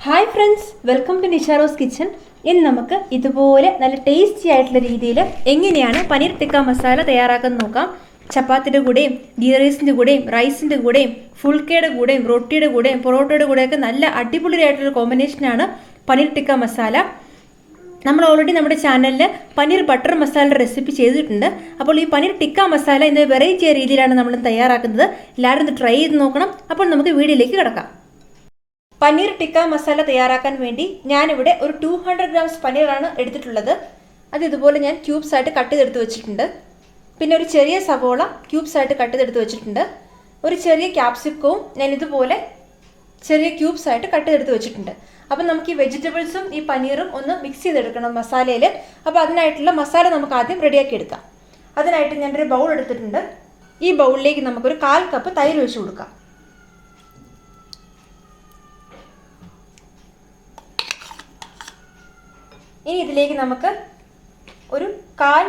Hi friends, welcome to Nisharose kitchen. ഇന്ന് നമുക്ക് ഇതുപോലെ നല്ല ടേസ്റ്റി ആയിട്ടുള്ള രീതിയിൽ എങ്ങനെയാണ് പനീർ ടിക്ക മസാല തയ്യാറാക്കുന്നത് നോക്കാം. ചപ്പാത്തിയുടെ കൂടെയും ഗീ റൈസിൻ്റെ കൂടെയും റൈസിൻ്റെ കൂടെയും ഫുൾക്കയുടെ കൂടെയും റൊട്ടിയുടെ കൂടെയും പൊറോട്ടയുടെ കൂടെയൊക്കെ നല്ല അടിപൊളിയായിട്ടുള്ള കോമ്പിനേഷനാണ് പനീർ ടിക്ക മസാല. നമ്മൾ ഓൾറെഡി നമ്മുടെ ചാനലിൽ പനീർ ബട്ടർ മസാല റെസിപ്പി ചെയ്തിട്ടുണ്ട്. അപ്പോൾ ഈ പനീർ ടിക്ക മസാല ഇന്ന് വെറൈറ്റി ആയ രീതിയിലാണ് നമ്മൾ തയ്യാറാക്കുന്നത്. എല്ലാവരും ഇത് ട്രൈ ചെയ്ത് നോക്കണം. അപ്പോൾ നമുക്ക് വീഡിയോയിലേക്ക് കിടക്കാം. പനീർ ടിക്ക മസാല തയ്യാറാക്കാൻ വേണ്ടി ഞാനിവിടെ ഒരു 200 ഗ്രാംസ് പനീറാണ് എടുത്തിട്ടുള്ളത്. അത് ഇതുപോലെ ഞാൻ ക്യൂബ്സ് ആയിട്ട് കട്ട് ചെയ്തെടുത്ത് വെച്ചിട്ടുണ്ട്. പിന്നെ ഒരു ചെറിയ സവോള ക്യൂബ്സ് ആയിട്ട് കട്ട് ചെയ്തെടുത്ത് വെച്ചിട്ടുണ്ട്. ഒരു ചെറിയ ക്യാപ്സിക്കവും ഞാൻ ഇതുപോലെ ചെറിയ ക്യൂബ്സ് ആയിട്ട് കട്ട് ചെയ്തെടുത്ത് വെച്ചിട്ടുണ്ട്. അപ്പം നമുക്ക് ഈ വെജിറ്റബിൾസും ഈ പനീറും ഒന്ന് മിക്സ് ചെയ്തെടുക്കണം മസാലയിൽ. അപ്പോൾ അതിനായിട്ടുള്ള മസാല നമുക്ക് ആദ്യം റെഡിയാക്കി എടുക്കാം. അതിനായിട്ട് ഞാനൊരു ബൗൾ എടുത്തിട്ടുണ്ട്. ഈ ബൗളിലേക്ക് നമുക്കൊരു 1/4 കപ്പ് തൈര് ഒഴിച്ച് കൊടുക്കാം. ഇനി ഇതിലേക്ക് നമുക്ക് ഒരു 1/4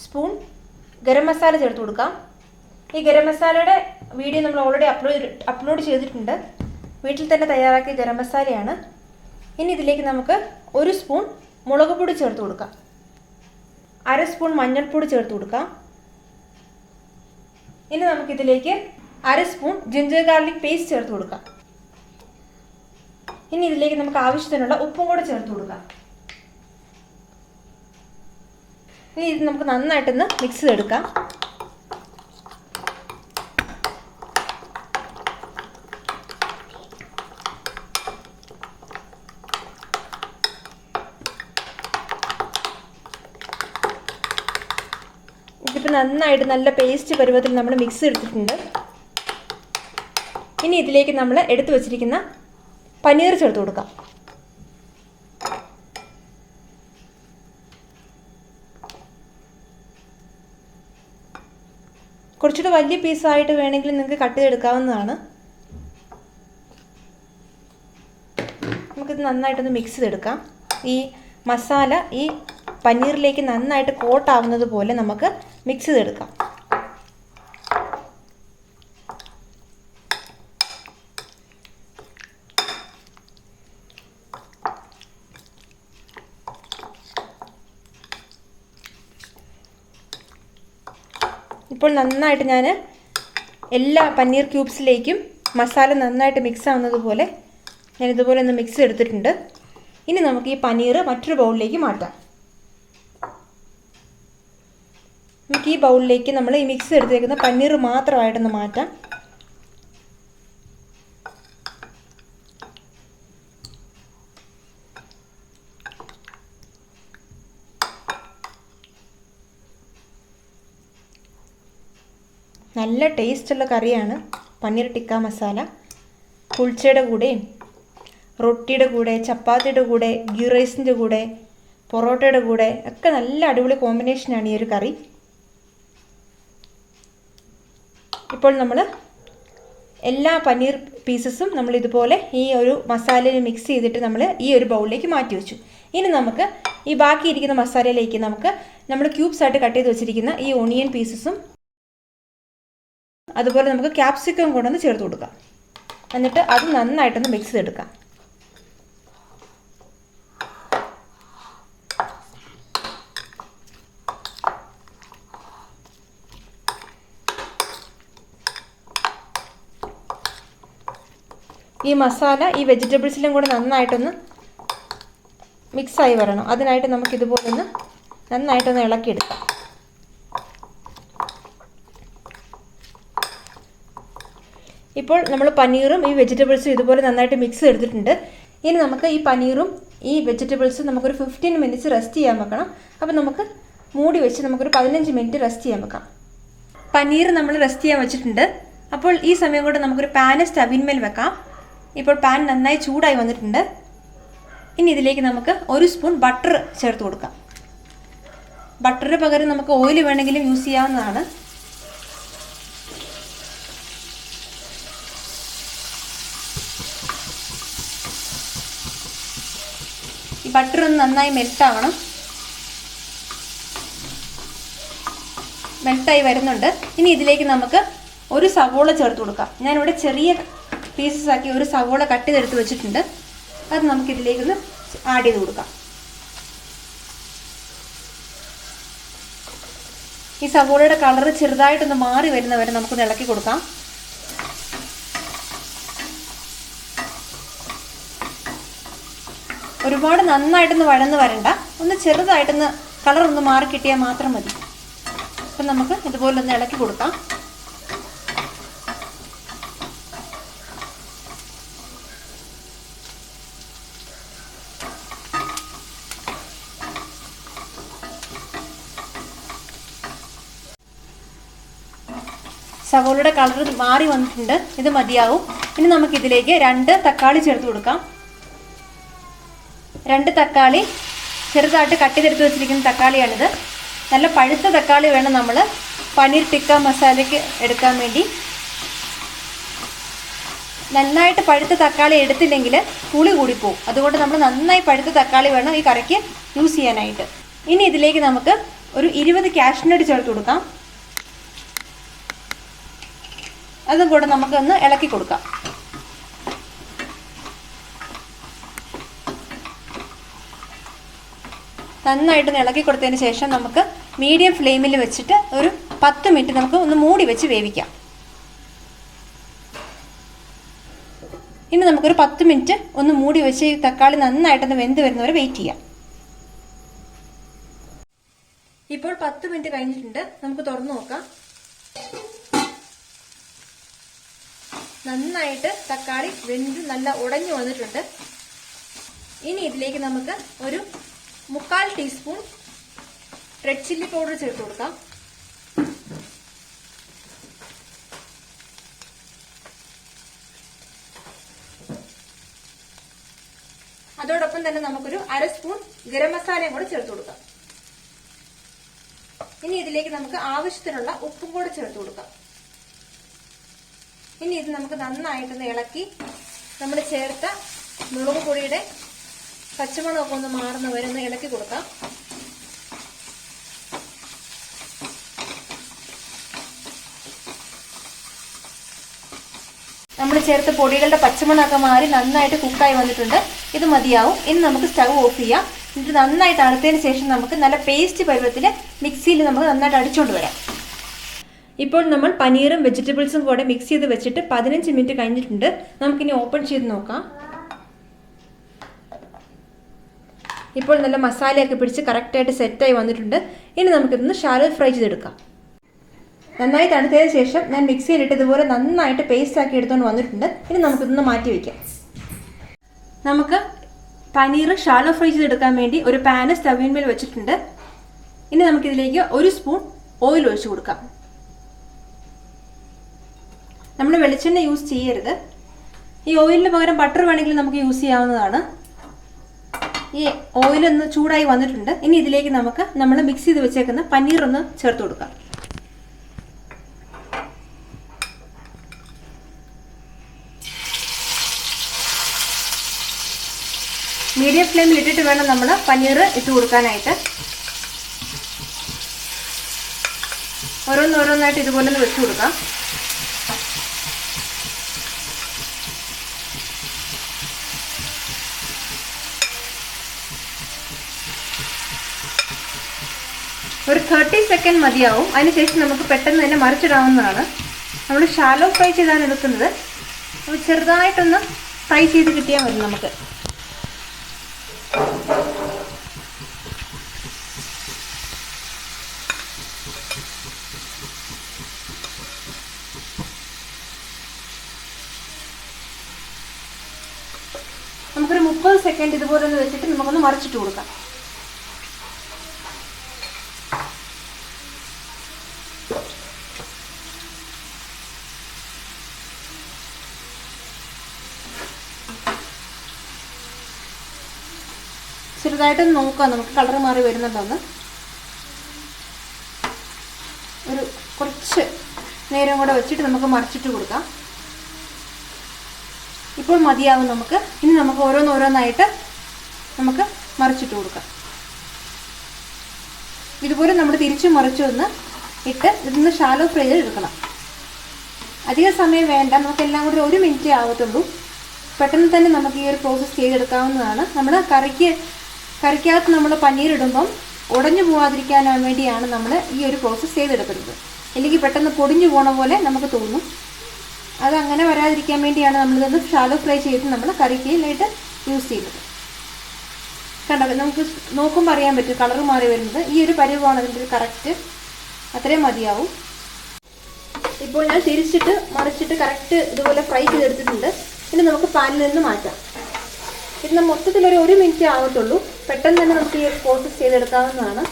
സ്പൂൺ ഗരം മസാല ചേർത്ത് കൊടുക്കാം. ഈ ഗരം മസാലയുടെ വീഡിയോ നമ്മൾ ഓൾറെഡി അപ്ലോഡ് ചെയ്തിട്ടുണ്ട്. വീട്ടിൽ തന്നെ തയ്യാറാക്കിയ ഗരം മസാലയാണ്. ഇനി ഇതിലേക്ക് നമുക്ക് 1 സ്പൂൺ മുളക് പൊടി ചേർത്ത് കൊടുക്കാം. 1/2 സ്പൂൺ മഞ്ഞൾപ്പൊടി ചേർത്ത് കൊടുക്കാം. ഇനി നമുക്കിതിലേക്ക് 1/2 സ്പൂൺ ജിഞ്ചർ ഗാർലിക് പേസ്റ്റ് ചേർത്ത് കൊടുക്കാം. ഇനി ഇതിലേക്ക് നമുക്ക് ആവശ്യത്തിനുള്ള ഉപ്പും കൂടെ ചേർത്ത് കൊടുക്കാം. ഇനി ഇത് നമുക്ക് നന്നായിട്ടൊന്ന് മിക്സ് ചെയ്തെടുക്കാം. ഇതിപ്പോൾ നന്നായിട്ട് നല്ല പേസ്റ്റ് പരുവത്തിൽ നമ്മൾ മിക്സ് എടുത്തിട്ടുണ്ട്. ഇനി ഇതിലേക്ക് നമ്മൾ എടുത്തു വച്ചിരിക്കുന്ന പനീർ ചേർത്ത് കൊടുക്കാം. കുറച്ചുകൂടെ വലിയ പീസായിട്ട് വേണമെങ്കിൽ നിങ്ങൾക്ക് കട്ട് ചെയ്തെടുക്കാവുന്നതാണ്. നമുക്കിത് നന്നായിട്ടൊന്ന് മിക്സ് ചെയ്തെടുക്കാം. ഈ മസാല ഈ പനീറിലേക്ക് നന്നായിട്ട് കോട്ടാവുന്നത് പോലെ നമുക്ക് മിക്സ് ചെയ്തെടുക്കാം. ഇപ്പോൾ നന്നായിട്ട് ഞാൻ എല്ലാ പനീർ ക്യൂബ്സിലേക്കും മസാല നന്നായിട്ട് മിക്സ് ആവുന്നത് പോലെ ഞാനിതുപോലെ ഒന്ന് മിക്സ് എടുത്തിട്ടുണ്ട്. ഇനി നമുക്ക് ഈ പനീർ മറ്റൊരു ബൗളിലേക്ക് മാറ്റാം. നമുക്ക് ഈ ബൗളിലേക്ക് നമ്മൾ ഈ മിക്സ് എടുത്തേക്കുന്ന പനീർ മാത്രമായിട്ടൊന്ന് മാറ്റാം. നല്ല ടേസ്റ്റുള്ള കറിയാണ് പനീർ ടിക്ക മസാല. കുൽച്ചയുടെ കൂടെയും റൊട്ടിയുടെ കൂടെ ചപ്പാത്തിയുടെ കൂടെ ഗീ റൈസിൻ്റെ കൂടെ പൊറോട്ടയുടെ കൂടെ ഒക്കെ നല്ല അടിപൊളി കോമ്പിനേഷനാണ് ഈ ഒരു കറി. ഇപ്പോൾ നമ്മൾ എല്ലാ പനീർ പീസസും നമ്മൾ ഇതുപോലെ ഈ ഒരു മസാലയിൽ മിക്സ് ചെയ്തിട്ട് നമ്മൾ ഈ ഒരു ബൗളിലേക്ക് മാറ്റി വെച്ചു. ഇനി നമുക്ക് ഈ ബാക്കിയിരിക്കുന്ന മസാലയിലേക്ക് നമ്മൾ ക്യൂബ്സ് ആയിട്ട് കട്ട് ചെയ്ത് വെച്ചിരിക്കുന്ന ഈ ഓണിയൻ പീസസും അതുപോലെ നമുക്ക് ക്യാപ്സിക്കം കൂടെ ഒന്ന് ചേർത്ത് കൊടുക്കാം. എന്നിട്ട് അത് നന്നായിട്ടൊന്ന് മിക്സ് ചെയ്തെടുക്കാം. ഈ മസാല ഈ വെജിറ്റബിൾസിലും കൂടെ നന്നായിട്ടൊന്ന് മിക്സായി വരണം. അതിനായിട്ട് നമുക്കിതുപോലെ ഒന്ന് നന്നായിട്ടൊന്ന് ഇളക്കിയെടുക്കാം. ഇപ്പോൾ നമ്മൾ പനീറും ഈ വെജിറ്റബിൾസും ഇതുപോലെ നന്നായിട്ട് മിക്സ് ചെയ്തിട്ടുണ്ട്. ഇനി നമുക്ക് ഈ പനീറും ഈ വെജിറ്റബിൾസും നമുക്കൊരു 15 മിനിറ്റ്സ് റെസ്റ്റ് ചെയ്യാൻ വെക്കണം. അപ്പോൾ നമുക്ക് മൂടി വെച്ച് നമുക്കൊരു 15 മിനിറ്റ് റെസ്റ്റ് ചെയ്യാൻ വെക്കാം. പനീർ നമ്മൾ റെസ്റ്റ് ചെയ്യാൻ വെച്ചിട്ടുണ്ട്. അപ്പോൾ ഈ സമയം കൊണ്ട് നമുക്കൊരു പാന് സ്റ്റവിന്മേൽ വെക്കാം. ഇപ്പോൾ പാൻ നന്നായി ചൂടായി വന്നിട്ടുണ്ട്. ഇനി ഇതിലേക്ക് നമുക്ക് 1 സ്പൂൺ ബട്ടർ ചേർത്ത് കൊടുക്കാം. ബട്ടറിന് പകരം നമുക്ക് ഓയിൽ വേണമെങ്കിലും യൂസ് ചെയ്യാവുന്നതാണ്. ഈ ബട്ടർ ഒന്ന് നന്നായി മെൽട്ടാവണം. മെൽട്ടായി വരുന്നുണ്ട്. ഇനി ഇതിലേക്ക് നമുക്ക് 1 സവോള ചേർത്ത് കൊടുക്കാം. ഞാനിവിടെ ചെറിയ പീസസ് ആക്കി 1 സവോള കട്ട് ചെയ്തെടുത്ത് വെച്ചിട്ടുണ്ട്. അത് നമുക്കിതിലേക്കൊന്ന് ആഡ് ചെയ്ത് കൊടുക്കാം. ഈ സവോളയുടെ കളർ ചെറുതായിട്ടൊന്ന് മാറി വരുന്നവരെ നമുക്കൊന്ന് ഇളക്കി കൊടുക്കാം. ഒരുപാട് നന്നായിട്ടൊന്ന് വഴന്ന് വരണ്ട, ഒന്ന് ചെറുതായിട്ടൊന്ന് കളറൊന്ന് മാറി കിട്ടിയാൽ മാത്രം മതി. അപ്പം നമുക്ക് ഇതുപോലെ ഒന്ന് ഇളക്കി കൊടുക്കാം. സവോളയുടെ കളർ മാറി വന്നിട്ടുണ്ട്, ഇത് മതിയാവും. ഇനി നമുക്കിതിലേക്ക് 2 തക്കാളി ചേർത്ത് കൊടുക്കാം. 2 തക്കാളി ചെറുതായിട്ട് കട്ട് ചെയ്തെടുത്ത് വെച്ചിരിക്കുന്ന തക്കാളിയാണിത്. നല്ല പഴുത്ത തക്കാളി വേണം നമ്മൾ പനീർ ടിക്ക മസാലയ്ക്ക് എടുക്കാൻ വേണ്ടി. നന്നായിട്ട് പഴുത്ത തക്കാളി എടുത്തില്ലെങ്കിൽ പുളി കൂടിപ്പോവും. അതുകൊണ്ട് നമ്മൾ നന്നായി പഴുത്ത തക്കാളി വേണം ഈ കറിക്ക് യൂസ് ചെയ്യാനായിട്ട്. ഇനി ഇതിലേക്ക് നമുക്ക് ഒരു 20 കാഷ്നട്ട് ചേർത്ത് കൊടുക്കാം. അതും കൂടെ നമുക്കൊന്ന് ഇളക്കി കൊടുക്കാം. നന്നായിട്ടൊന്ന് ഇളക്കി കൊടുത്തതിന് ശേഷം നമുക്ക് മീഡിയം ഫ്ലെയിമിൽ വെച്ചിട്ട് ഒരു 10 മിനിറ്റ് നമുക്ക് ഒന്ന് മൂടി വെച്ച് വേവിക്കാം. ഇനി നമുക്കൊരു 10 മിനിറ്റ് ഒന്ന് മൂടി വെച്ച് ഈ തക്കാളി നന്നായിട്ടൊന്ന് വെന്ത് വരുന്നവരെ വെയിറ്റ് ചെയ്യാം. ഇപ്പോൾ 10 മിനിറ്റ് കഴിഞ്ഞിട്ടുണ്ട്, നമുക്ക് തുറന്നു നോക്കാം. നന്നായിട്ട് തക്കാളി വെന്ത് നല്ല ഉടഞ്ഞു വന്നിട്ടുണ്ട്. ഇനി ഇതിലേക്ക് നമുക്ക് ഒരു 1/4 ടീസ്പൂൺ റെഡ് ചില്ലി പൗഡർ ചേർത്ത് കൊടുക്കാം. അതോടൊപ്പം തന്നെ നമുക്കൊരു 1/2 സ്പൂൺ ഗരം മസാലയും കൂടെ ചേർത്ത് കൊടുക്കാം. ഇനി ഇതിലേക്ക് നമുക്ക് ആവശ്യത്തിനുള്ള ഉപ്പും കൂടെ ചേർത്ത് കൊടുക്കാം. ഇനി ഇത് നമുക്ക് നന്നായിട്ടൊന്ന് ഇളക്കി നമ്മൾ ചേർത്ത മുളക് പൊടിയുടെ പച്ചമണമൊക്കെ ഒന്ന് മാറുന്നവരെ ഒന്ന് ഇളക്കി കൊടുക്കാം. നമ്മൾ ചേർത്ത പൊടികളുടെ പച്ചമണമൊക്കെ മാറി നന്നായിട്ട് കുക്കായി വന്നിട്ടുണ്ട്. ഇത് മതിയാവും. ഇനി നമുക്ക് സ്റ്റവ് ഓഫ് ചെയ്യാം. എന്നിട്ട് നന്നായിട്ട് അടച്ചതിന് ശേഷം നമുക്ക് നല്ല പേസ്റ്റ് പരുവത്തിൽ മിക്സിയിൽ നമുക്ക് നന്നായിട്ട് അടിച്ചുകൊണ്ട് വരാം. ഇപ്പോൾ നമ്മൾ പനീറും വെജിറ്റബിൾസും കൂടെ മിക്സ് ചെയ്ത് വെച്ചിട്ട് 15 മിനിറ്റ് കഴിഞ്ഞിട്ടുണ്ട്. നമുക്കിനി ഓപ്പൺ ചെയ്ത് നോക്കാം. ഇപ്പോൾ നല്ല മസാലയൊക്കെ പിടിച്ച് കറക്റ്റായിട്ട് സെറ്റായി വന്നിട്ടുണ്ട്. ഇനി നമുക്കിതൊന്ന് ഷാലോ ഫ്രൈ ചെയ്തെടുക്കാം. നന്നായി തണുത്തതിന് ശേഷം ഞാൻ മിക്സിയിലിട്ട് ഇതുപോലെ നന്നായിട്ട് പേസ്റ്റ് ആക്കി എടുത്തുകൊണ്ട് വന്നിട്ടുണ്ട്. ഇനി നമുക്കിതൊന്ന് മാറ്റി വയ്ക്കാം. നമുക്ക് പനീർ ഷാലോ ഫ്രൈ ചെയ്തെടുക്കാൻ വേണ്ടി ഒരു പാന് സ്റ്റവിന്മേൽ വെച്ചിട്ടുണ്ട്. ഇനി നമുക്കിതിലേക്ക് 1 സ്പൂൺ ഓയിൽ ഒഴിച്ചു കൊടുക്കാം. നമ്മൾ വെളിച്ചെണ്ണ യൂസ് ചെയ്യരുത്. ഈ ഓയിലിന് പകരം ബട്ടർ വേണമെങ്കിൽ നമുക്ക് യൂസ് ചെയ്യാവുന്നതാണ്. ഈ ഓയിലൊന്ന് ചൂടായി വന്നിട്ടുണ്ട്. ഇനി ഇതിലേക്ക് നമുക്ക് നമ്മൾ മിക്സ് ചെയ്ത് വെച്ചേക്കുന്ന പനീർ ഒന്ന് ചേർത്ത് കൊടുക്കാം. മീഡിയം ഫ്ലെയിമിൽ ഇട്ടിട്ട് വേണം നമ്മൾ പനീർ ഇട്ട് കൊടുക്കാനായിട്ട്. ഓരോന്നോരോന്നായിട്ട് ഇതുപോലെ ഒന്ന് വെച്ച് കൊടുക്കാം. ഒരു 30 സെക്കൻഡ് മതിയാവും. അതിനുശേഷം നമുക്ക് പെട്ടെന്ന് തന്നെ മറിച്ചിടാവുന്നതാണ്. നമ്മൾ ഷാലോ ഫ്രൈ ചെയ്താണ് എടുക്കുന്നത്. അപ്പോൾ ചെറുതായിട്ടൊന്ന് ഫ്രൈ ചെയ്ത് കിട്ടിയാൽ മതി നമുക്ക്. നമുക്കൊരു 30 സെക്കൻഡ് ഇതുപോലെ ഒന്ന് വെച്ചിട്ട് നമുക്കൊന്ന് മറിച്ചിട്ട് കൊടുക്കാം. ചെറുതായിട്ടൊന്ന് നോക്കാം നമുക്ക് കളർ മാറി വരുന്നുണ്ടോന്ന്. ഒരു കുറച്ച് നേരം കൂടെ വെച്ചിട്ട് നമുക്ക് മറിച്ചിട്ട് കൊടുക്കാം. ഇപ്പോൾ മതിയാവും നമുക്ക്. ഇനി നമുക്ക് ഓരോന്നോരോന്നായിട്ട് നമുക്ക് മറിച്ചിട്ട് കൊടുക്കാം. ഇതുപോലെ നമ്മൾ തിരിച്ചും മറിച്ചും ഒന്ന് ഇട്ട് ഇതൊന്ന് ഷാലോ ഫ്രൈ എടുക്കണം. അധിക സമയം വേണ്ട, നമുക്ക് എല്ലാം കൂടി 1 മിനിറ്റേ ആവത്തുള്ളൂ. പെട്ടെന്ന് തന്നെ നമുക്ക് ഈ ഒരു പ്രോസസ്സ് ചെയ്തെടുക്കാവുന്നതാണ്. നമ്മൾ കറിക്കകത്ത് നമ്മൾ പനീർ ഇടുമ്പം ഉടഞ്ഞു പോകാതിരിക്കാൻ വേണ്ടിയാണ് നമ്മൾ ഈ ഒരു പ്രോസസ്സ് ചെയ്തെടുക്കുന്നത്. അല്ലെങ്കിൽ പെട്ടെന്ന് പൊടിഞ്ഞു പോണ പോലെ നമുക്ക് തോന്നും. അതങ്ങനെ വരാതിരിക്കാൻ വേണ്ടിയാണ് നമ്മളിതൊന്ന് ഷാലോ ഫ്രൈ ചെയ്ത് നമ്മൾ കറിക്കയിലായിട്ട് യൂസ് ചെയ്യുന്നത്. കണ്ടോ, നമുക്ക് നോക്കുമ്പോൾ അറിയാൻ പറ്റും കളർ മാറി വരുന്നത്. ഈ ഒരു പരുവമാണ് അതിൻ്റെ ഒരു കറക്റ്റ്. അത്രയും മതിയാവും. ഇപ്പോൾ ഞാൻ തിരിച്ചിട്ട് മറിച്ചിട്ട് കറക്റ്റ് ഇതുപോലെ ഫ്രൈ ചെയ്തെടുത്തിട്ടുണ്ട്. ഇനി നമുക്ക് പാനിൽ നിന്ന് മാറ്റാം. ഇത് മൊത്തത്തിലൊരു 1 മിനിറ്റ് ആവത്തുള്ളൂ. പെട്ടെന്ന് തന്നെ നമുക്ക് ഈ പ്രോസസ്സ് ചെയ്തെടുക്കാവുന്നതാണ്.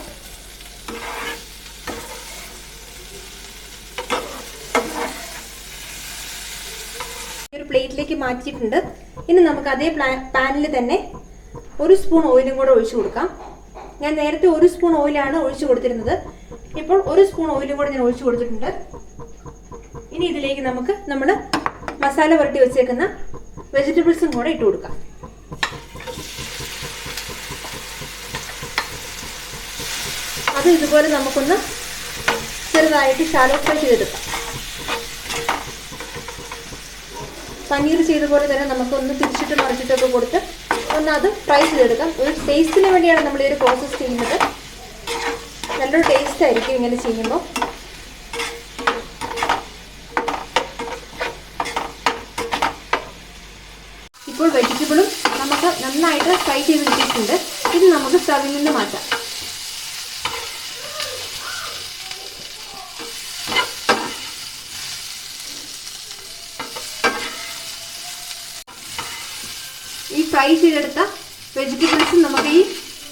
ഒരു പ്ലേറ്റിലേക്ക് മാറ്റിയിട്ടുണ്ട്. ഇനി നമുക്ക് അതേ പാനിൽ തന്നെ 1 സ്പൂൺ ഓയിലും കൂടെ ഒഴിച്ചു കൊടുക്കാം. ഞാൻ നേരത്തെ 1 സ്പൂൺ ഓയിലാണ് ഒഴിച്ചു കൊടുത്തിരുന്നത്. ഇപ്പോൾ 1 സ്പൂൺ ഓയിലും കൂടെ ഞാൻ ഒഴിച്ചു കൊടുത്തിട്ടുണ്ട്. ഇനി ഇതിലേക്ക് നമുക്ക് നമ്മൾ മസാല പുരട്ടി വെച്ചേക്കുന്ന വെജിറ്റബിൾസും കൂടെ ഇട്ട് കൊടുക്കാം. അത് ഇതുപോലെ നമുക്കൊന്ന് ചെറുതായിട്ട് ഷാലോ ഫ്രൈ ചെയ്തെടുക്കാം. പനീർ ചെയ്ത പോലെ തന്നെ നമുക്കൊന്ന് തിരിച്ചിട്ട് മറിച്ചിട്ടൊക്കെ കൊടുത്ത് ഒന്ന് അത് ഫ്രൈ ചെയ്തെടുക്കാം. ഒരു ടേസ്റ്റിന് വേണ്ടിയാണ് നമ്മൾ ഈ ഒരു പ്രോസസ്സ് ചെയ്യുന്നത്. നല്ലൊരു ടേസ്റ്റ് ആയിരിക്കും ഇങ്ങനെ ചെയ്യുമ്പോൾ. ഇപ്പോൾ വെജിറ്റബിളും നമുക്ക് നന്നായിട്ട് ഫ്രൈ ചെയ്ത് കിട്ടിയിട്ടുണ്ട്. ഇത് നമുക്ക് സ്റ്റവിൽ നിന്ന് മാറ്റാം. ഈ ഫ്രൈ ചെയ്തെടുത്ത വെജിറ്റബിൾസ് നമുക്ക് ഈ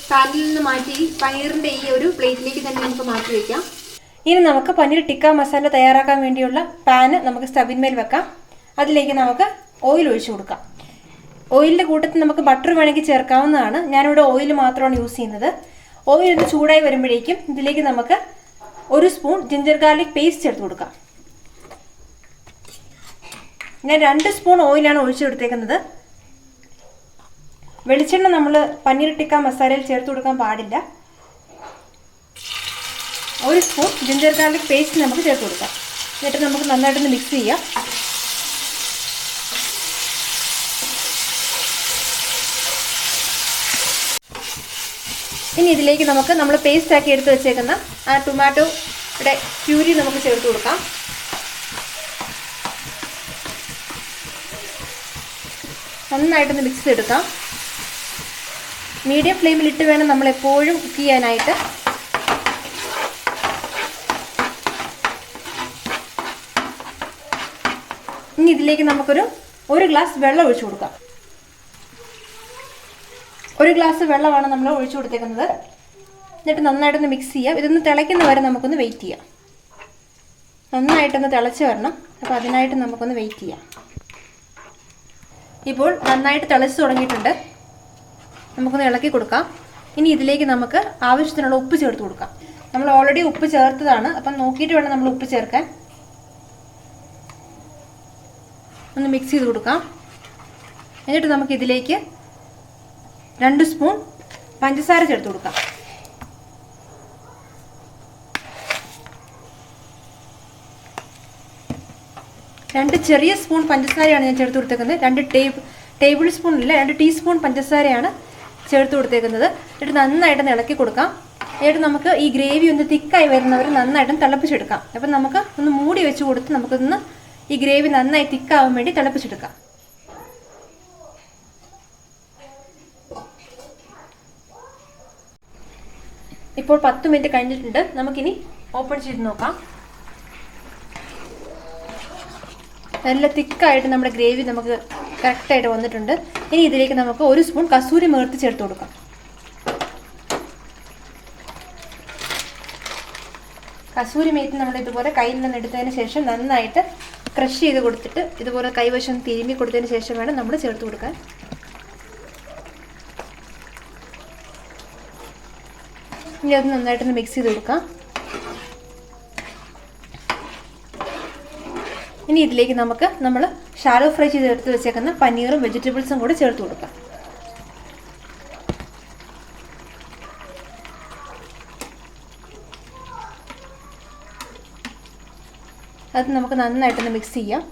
പാനിൽ നിന്ന് മാറ്റി പനീറിൻ്റെ ഈ ഒരു പ്ലേറ്റിലേക്ക് തന്നെ നമുക്ക് മാറ്റി വയ്ക്കാം. ഇനി നമുക്ക് പനീർ ടിക്ക മസാല തയ്യാറാക്കാൻ വേണ്ടിയുള്ള പാന് നമുക്ക് സ്റ്റവിന്മേൽ വെക്കാം. അതിലേക്ക് നമുക്ക് ഓയിൽ ഒഴിച്ചു കൊടുക്കാം. ഓയിലിൻ്റെ കൂട്ടത്തിൽ നമുക്ക് ബട്ടർ വേണമെങ്കിൽ ചേർക്കാവുന്നതാണ്. ഞാനിവിടെ ഓയിൽ മാത്രമാണ് യൂസ് ചെയ്യുന്നത്. ഓയിൽ ഒന്ന് ചൂടായി വരുമ്പോഴേക്കും ഇതിലേക്ക് നമുക്ക് 1 സ്പൂൺ ജിഞ്ചർ ഗാർലിക് പേസ്റ്റ് ചേർത്ത് കൊടുക്കാം. ഞാൻ 2 സ്പൂൺ ഓയിലാണ് ഒഴിച്ചു കൊടുത്തേക്കുന്നത്. വെളിച്ചെണ്ണ നമ്മൾ പനീർ ടിക്ക മസാലയിൽ ചേർത്ത് കൊടുക്കാൻ പാടില്ല. 1 സ്പൂൺ ജിഞ്ചർ ഗാർലിക് പേസ്റ്റ് നമുക്ക് ചേർത്ത് കൊടുക്കാം. എന്നിട്ട് നമുക്ക് നന്നായിട്ടൊന്ന് മിക്സ് ചെയ്യാം. ഇനി ഇതിലേക്ക് നമുക്ക് നമ്മൾ പേസ്റ്റ് ആക്കി എടുത്ത് വെച്ചേക്കുന്ന ആ ടൊമാറ്റോയുടെ പ്യൂരി നമുക്ക് ചേർത്ത് കൊടുക്കാം. നന്നായിട്ടൊന്ന് മിക്സ് ചെയ്തെടുക്കാം. മീഡിയം ഫ്ലെയിമിലിട്ട് വേണം നമ്മൾ എപ്പോഴും കുക്ക് ചെയ്യാനായിട്ട്. ഇനി ഇതിലേക്ക് നമുക്കൊരു 1 ഗ്ലാസ് വെള്ളം ഒഴിച്ചു കൊടുക്കാം. 1 ഗ്ലാസ് വെള്ളമാണ് നമ്മൾ ഒഴിച്ചു കൊടുത്തേക്കുന്നത്. എന്നിട്ട് നന്നായിട്ടൊന്ന് മിക്സ് ചെയ്യാം. ഇതൊന്ന് തിളയ്ക്കുന്ന വരെ നമുക്കൊന്ന് വെയിറ്റ് ചെയ്യാം. നന്നായിട്ടൊന്ന് തിളച്ച് വരണം. അപ്പോൾ അതിനായിട്ട് നമുക്കൊന്ന് വെയിറ്റ് ചെയ്യാം. ഇപ്പോൾ നന്നായിട്ട് തിളച്ച് തുടങ്ങിയിട്ടുണ്ട്. നമുക്കൊന്ന് ഇളക്കി കൊടുക്കാം. ഇനി ഇതിലേക്ക് നമുക്ക് ആവശ്യത്തിനുള്ള ഉപ്പ് ചേർത്ത് കൊടുക്കാം. നമ്മൾ ഓൾറെഡി ഉപ്പ് ചേർത്തതാണ്. അപ്പം നോക്കിയിട്ട് വേണം നമ്മൾ ഉപ്പ് ചേർക്കാൻ. ഒന്ന് മിക്സ് ചെയ്ത് കൊടുക്കാം. എന്നിട്ട് നമുക്ക് ഇതിലേക്ക് 2 സ്പൂൺ പഞ്ചസാര ചേർത്ത് കൊടുക്കാം. രണ്ട് ചെറിയ സ്പൂൺ പഞ്ചസാരയാണ് ഞാൻ ചേർത്ത് കൊടുത്തേക്കുന്നത്. 2 ടേബിൾ സ്പൂൺ ഇല്ല, 2 ടീസ്പൂൺ പഞ്ചസാരയാണ് ചേർത്ത് കൊടുത്തേക്കുന്നത്. എന്നിട്ട് നന്നായിട്ട് ഇളക്കി കൊടുക്കാം. എന്നിട്ട് നമുക്ക് ഈ ഗ്രേവി ഒന്ന് തിക്കായി വരുന്നവർ നന്നായിട്ടും തിളപ്പിച്ചെടുക്കാം. അപ്പം നമുക്ക് ഒന്ന് മൂടി വെച്ച് കൊടുത്ത് നമുക്കൊന്ന് ഈ ഗ്രേവി നന്നായി തിക്കാവാൻ വേണ്ടി തിളപ്പിച്ചെടുക്കാം. ഇപ്പോൾ 10 മിനിറ്റ് കഴിഞ്ഞിട്ടുണ്ട്. നമുക്കിനി ഓപ്പൺ ചെയ്ത് നോക്കാം. നല്ല തിക്കായിട്ട് നമ്മുടെ ഗ്രേവി നമുക്ക് കറക്റ്റായിട്ട് വന്നിട്ടുണ്ട്. ഇനി ഇതിലേക്ക് നമുക്ക് 1 സ്പൂൺ കസൂരി മേർത്ത് ചേർത്ത് കൊടുക്കാം. കസൂരി മേത്ത് നമ്മൾ ഇതുപോലെ കയ്യിൽ നിന്ന് എടുത്തതിന് ശേഷം നന്നായിട്ട് ക്രഷ് ചെയ്ത് കൊടുത്തിട്ട് ഇതുപോലെ കൈവശം തിരുമ്മി കൊടുത്തതിന് ശേഷം വേണം നമ്മൾ ചേർത്ത് കൊടുക്കാൻ. ഇനി അത് നന്നായിട്ടൊന്ന് മിക്സ് ചെയ്ത് കൊടുക്കാം. ഇനി ഇതിലേക്ക് നമുക്ക് നമ്മൾ ഷാലോ ഫ്രൈ ചെയ്ത് എടുത്ത് വെച്ചേക്കുന്ന പനീറും വെജിറ്റബിൾസും കൂടെ ചേർത്ത് കൊടുക്കാം. അത് നമുക്ക് നന്നായിട്ടൊന്ന് മിക്സ് ചെയ്യാം.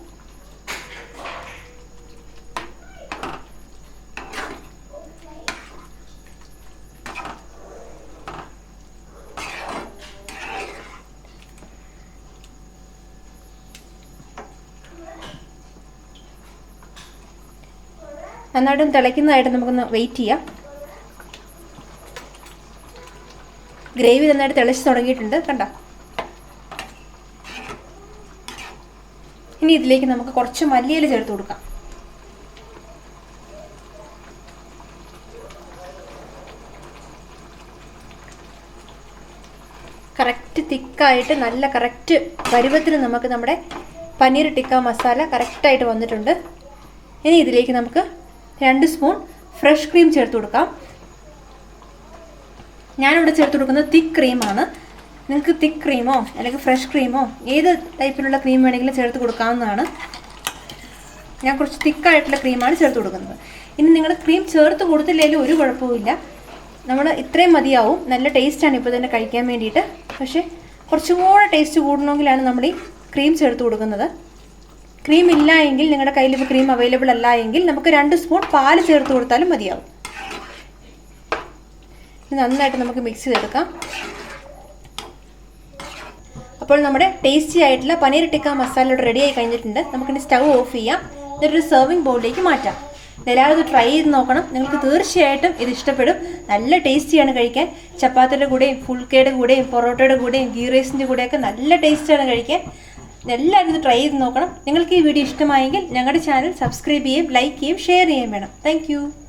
നന്നായിട്ടും തിളയ്ക്കുന്നതായിട്ട് നമുക്കൊന്ന് വെയിറ്റ് ചെയ്യാം. ഗ്രേവി നന്നായിട്ട് തിളച്ച് തുടങ്ങിയിട്ടുണ്ട്, കണ്ടോ. ഇനി ഇതിലേക്ക് നമുക്ക് കുറച്ച് മല്ലിയില ചേർത്ത് കൊടുക്കാം. കറക്റ്റ് തിക്കായിട്ട് നല്ല കറക്റ്റ് പരുവത്തിന് നമുക്ക് നമ്മുടെ പനീർ ടിക്ക മസാല കറക്റ്റായിട്ട് വന്നിട്ടുണ്ട്. ഇനി ഇതിലേക്ക് നമുക്ക് 2 സ്പൂൺ ഫ്രഷ് ക്രീം ചേർത്ത് കൊടുക്കാം. ഞാനിവിടെ ചേർത്ത് കൊടുക്കുന്നത് തിക്ക് ക്രീമാണ്. നിങ്ങൾക്ക് തിക്ക് ക്രീമോ അല്ലെങ്കിൽ ഫ്രഷ് ക്രീമോ ഏത് ടൈപ്പിലുള്ള ക്രീം വേണമെങ്കിലും ചേർത്ത് കൊടുക്കാവുന്നതാണ്. ഞാൻ കുറച്ച് തിക്കായിട്ടുള്ള ക്രീമാണ് ചേർത്ത് കൊടുക്കുന്നത്. ഇനി നിങ്ങൾ ക്രീം ചേർത്ത് കൊടുത്തില്ലെങ്കിലും ഒരു കുഴപ്പമില്ല, നമ്മൾ ഇത്രയും മതിയാവും. നല്ല ടേസ്റ്റാണ് ഇപ്പോൾ തന്നെ കഴിക്കാൻ വേണ്ടിയിട്ട്. പക്ഷേ കുറച്ചും കൂടെ ടേസ്റ്റ് കൂടണമെങ്കിലാണ് നമ്മൾ ഈ ക്രീം ചേർത്ത് കൊടുക്കുന്നത്. ക്രീം ഇല്ല എങ്കിൽ, നിങ്ങളുടെ കയ്യിൽ ഇപ്പോൾ ക്രീം അവൈലബിൾ അല്ല എങ്കിൽ നമുക്ക് 2 സ്പൂൺ പാല് ചേർത്ത് കൊടുത്താലും മതിയാവും. ഇത് നന്നായിട്ട് നമുക്ക് മിക്സ് ചെയ്തെടുക്കാം. അപ്പോൾ നമ്മുടെ ടേസ്റ്റി ആയിട്ടുള്ള പനീർ ടിക്ക മസാല റെഡി ആയി കഴിഞ്ഞിട്ടുണ്ട്. നമുക്കിനി സ്റ്റൗ ഓഫ് ചെയ്യാം. ഇതൊരു സെർവിങ് ബൗളിലേക്ക് മാറ്റാം. എല്ലാവരും ഇത് ട്രൈ ചെയ്ത് നോക്കണം. നിങ്ങൾക്ക് തീർച്ചയായിട്ടും ഇത് ഇഷ്ടപ്പെടും. നല്ല ടേസ്റ്റിയാണ് കഴിക്കാൻ. ചപ്പാത്തിയുടെ കൂടെയും ഫുൾക്കയുടെ കൂടെയും പൊറോട്ടയുടെ കൂടെയും ഗീ റൈസിൻ്റെ കൂടെയൊക്കെ നല്ല ടേസ്റ്റാണ് കഴിക്കാൻ. എല്ലാവരും ഇത് ട്രൈ ചെയ്ത് നോക്കണം. നിങ്ങൾക്ക് ഈ വീഡിയോ ഇഷ്ടമായെങ്കിൽ ഞങ്ങളുടെ ചാനൽ സബ്സ്ക്രൈബ് ചെയ്യുകയും ലൈക്ക് ചെയ്യുകയും ഷെയർ ചെയ്യുകയും വേണം. താങ്ക്